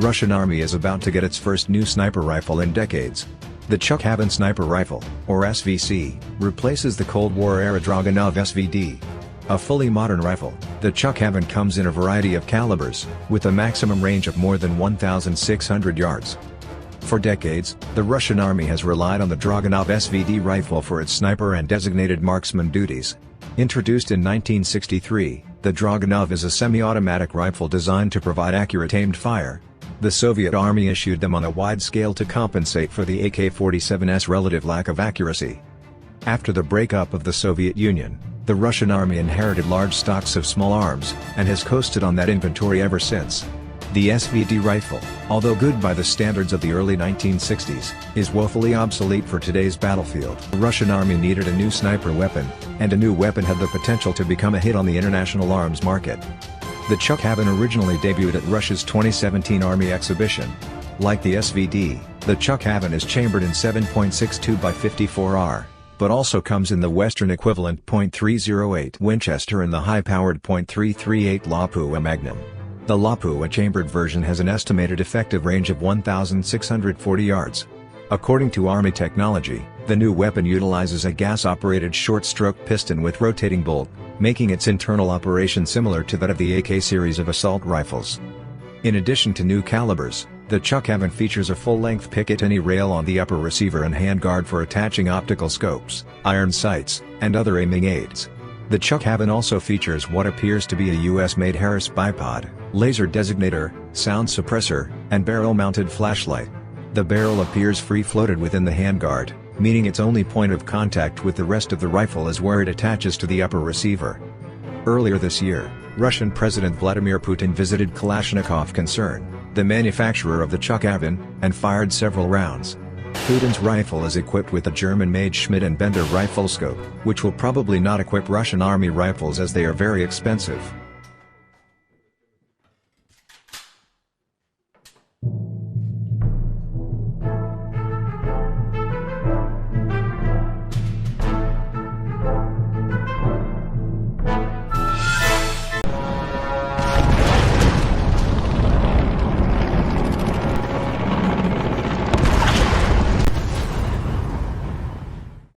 Russian army is about to get its first new sniper rifle in decades. The Chukavin sniper rifle, or SVC, replaces the Cold War-era Dragunov SVD. A fully modern rifle, the Chukavin comes in a variety of calibers, with a maximum range of more than 1,600 yards. For decades, the Russian army has relied on the Dragunov SVD rifle for its sniper and designated marksman duties. Introduced in 1963, the Dragunov is a semi-automatic rifle designed to provide accurate aimed fire. The Soviet Army issued them on a wide scale to compensate for the AK-47's relative lack of accuracy. After the breakup of the Soviet Union, the Russian Army inherited large stocks of small arms, and has coasted on that inventory ever since. The SVD rifle, although good by the standards of the early 1960s, is woefully obsolete for today's battlefield. The Russian Army needed a new sniper weapon, and a new weapon had the potential to become a hit on the international arms market. The Chukavin originally debuted at Russia's 2017 Army exhibition. Like the SVD, the Chukavin is chambered in 7.62 by 54R, but also comes in the Western equivalent .308 Winchester and the high-powered .338 Lapua Magnum. The Lapua chambered version has an estimated effective range of 1,640 yards. According to Army technology, the new weapon utilizes a gas-operated short-stroke piston with rotating bolt, making its internal operation similar to that of the AK series of assault rifles. In addition to new calibers, the Chukavin features a full-length Picatinny rail on the upper receiver and handguard for attaching optical scopes, iron sights, and other aiming aids. The Chukavin also features what appears to be a U.S.-made Harris bipod, laser designator, sound suppressor, and barrel-mounted flashlight. The barrel appears free-floated within the handguard, meaning its only point of contact with the rest of the rifle is where it attaches to the upper receiver. Earlier this year, Russian President Vladimir Putin visited Kalashnikov Concern, the manufacturer of the Chukavin, and fired several rounds. Putin's rifle is equipped with a German-made Schmidt & Bender rifle scope, which will probably not equip Russian Army rifles as they are very expensive.